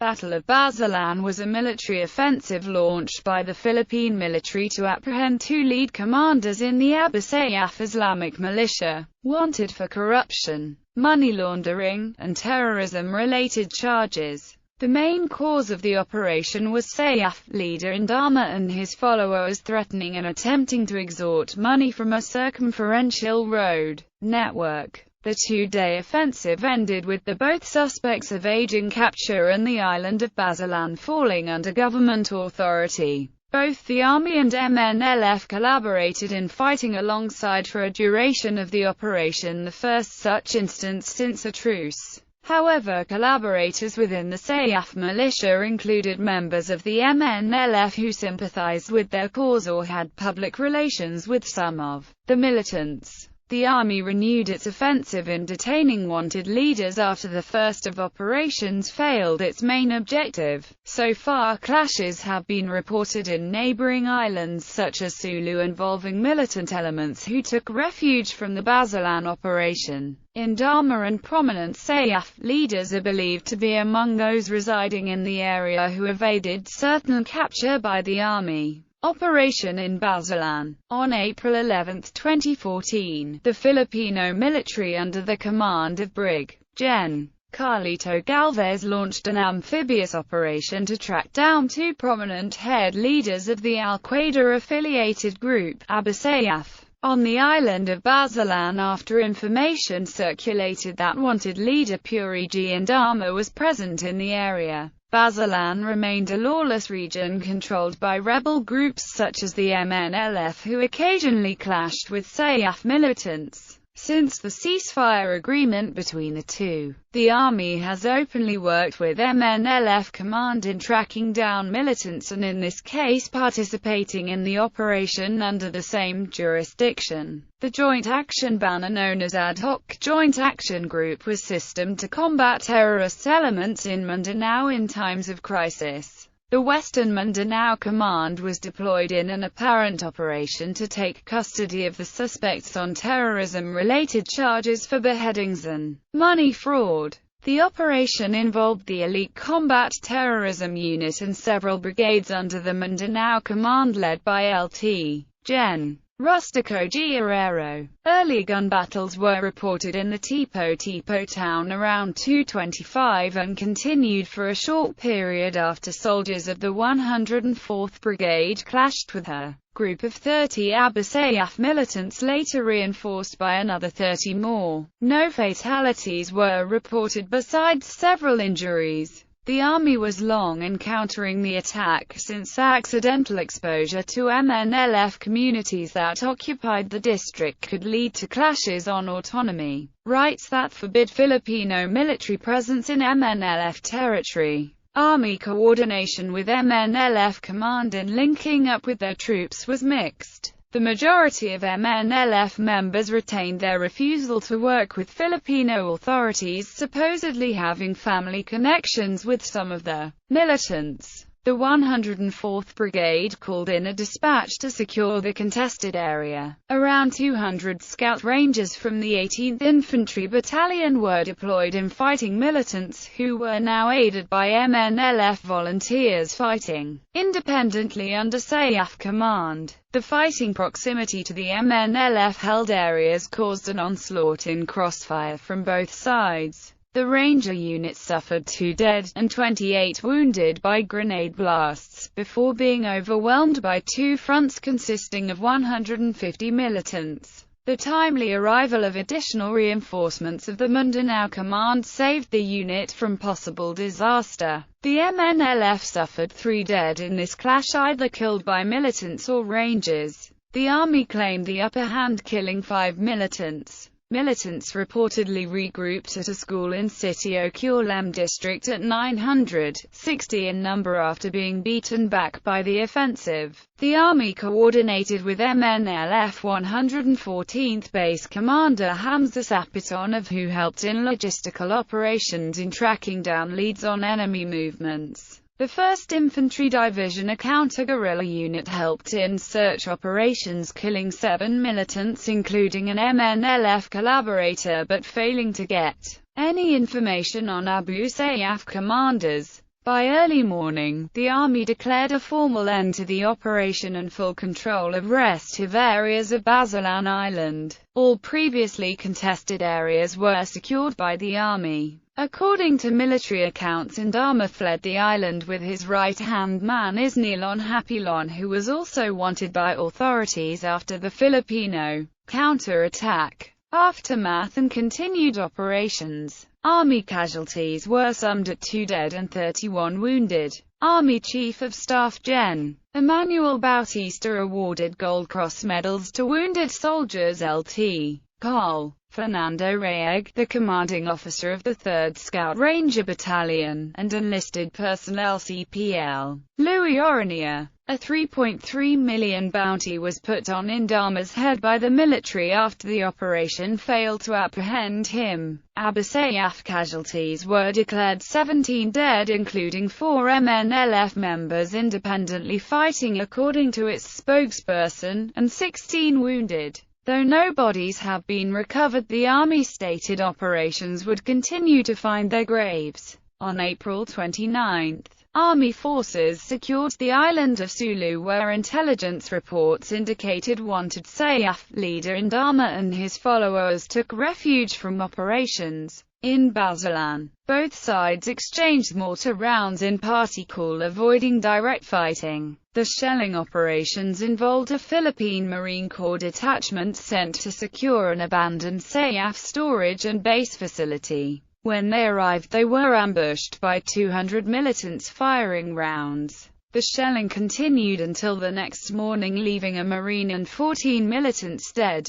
Battle of Basilan was a military offensive launched by the Philippine military to apprehend two lead commanders in the Seav Islamic militia, wanted for corruption, money laundering, and terrorism-related charges. The main cause of the operation was seav leader Indama and his followers threatening and attempting to extort money from a circumferential road network. The two-day offensive ended with the both suspects evading capture and the island of Basilan falling under government authority. Both the Army and MNLF collaborated in fighting alongside for a duration of the operation, the first such instance since a truce. However, collaborators within the seav militia included members of the MNLF who sympathized with their cause or had public relations with some of the militants. The army renewed its offensive in detaining wanted leaders after the first of operations failed its main objective. So far, clashes have been reported in neighboring islands such as Sulu involving militant elements who took refuge from the Basilan operation. Indama and prominent seav leaders are believed to be among those residing in the area who evaded certain capture by the army. Operation in Basilan. On April 11, 2014, the Filipino military under the command of Brig. Gen. Carlito Galvez launched an amphibious operation to track down two prominent head leaders of the Al-Qaeda-affiliated group, Seav, on the island of Basilan after information circulated that wanted leader Eugene Indama was present in the area. Basilan remained a lawless region controlled by rebel groups such as the MNLF who occasionally clashed with seav militants. Since the ceasefire agreement between the two, the army has openly worked with MNLF command in tracking down militants and in this case participating in the operation under the same jurisdiction. The joint action banner known as Ad Hoc Joint Action Group was systemed to combat terrorist elements in Mindanao in times of crisis. The Western Mindanao Command was deployed in an apparent operation to take custody of the suspects on terrorism-related charges for beheadings and money fraud. The operation involved the Elite Combat Terrorism Unit and several brigades under the Mindanao Command led by Lt. Gen. Rustico Guerrero. Early gun battles were reported in the Tipo town around 2:25 and continued for a short period after soldiers of the 104th Brigade clashed with a group of 30 Seav militants later reinforced by another 30 more. No fatalities were reported besides several injuries. The army was long in countering the attack since accidental exposure to MNLF communities that occupied the district could lead to clashes on autonomy rights that forbid Filipino military presence in MNLF territory. Army coordination with MNLF command in linking up with their troops was mixed. The majority of MNLF members retained their refusal to work with Filipino authorities, supposedly having family connections with some of the militants. The 104th Brigade called in a dispatch to secure the contested area. Around 200 scout rangers from the 18th Infantry Battalion were deployed in fighting militants who were now aided by MNLF volunteers fighting independently under seav command. The fighting proximity to the MNLF-held areas caused an onslaught in crossfire from both sides. The Ranger unit suffered 2 dead and 28 wounded by grenade blasts, before being overwhelmed by two fronts consisting of 150 militants. The timely arrival of additional reinforcements of the Mindanao Command saved the unit from possible disaster. The MNLF suffered 3 dead in this clash, either killed by militants or Rangers. The army claimed the upper hand, killing 5 militants. Militants reportedly regrouped at a school in Sitio Cuelem district at 960 in number after being beaten back by the offensive. The army coordinated with MNLF 114th Base Commander Hamza Sapitonov, who helped in logistical operations in tracking down leads on enemy movements. The 1st Infantry Division, a counter-guerrilla unit, helped in search operations, killing 7 militants including an MNLF collaborator but failing to get any information on Abu Sayyaf commanders. By early morning, the Army declared a formal end to the operation and full control of restive areas of Basilan Island. All previously contested areas were secured by the Army. According to military accounts, Indama fled the island with his right-hand man Isnilon Hapilon, who was also wanted by authorities after the Filipino counter-attack. Aftermath and continued operations. Army casualties were summed at 2 dead and 31 wounded. Army Chief of Staff Gen. Emmanuel Bautista awarded Gold Cross medals to wounded soldiers Lt. Col. Fernando Reyeg, the commanding officer of the 3rd Scout Ranger Battalion, and enlisted personnel CPL. Louis Orania. A $3.3 million bounty was put on Indama's head by the military after the operation failed to apprehend him. Abasayaf casualties were declared 17 dead, including 4 MNLF members independently fighting according to its spokesperson, and 16 wounded. Though no bodies have been recovered, the Army stated operations would continue to find their graves. On April 29, Army forces secured the island of Sulu, where intelligence reports indicated wanted seav leader Indama and his followers took refuge from operations in Basilan. Both sides exchanged mortar rounds in party call, avoiding direct fighting. The shelling operations involved a Philippine Marine Corps detachment sent to secure an abandoned seav storage and base facility. When they arrived, they were ambushed by 200 militants firing rounds. The shelling continued until the next morning, leaving a Marine and 14 militants dead.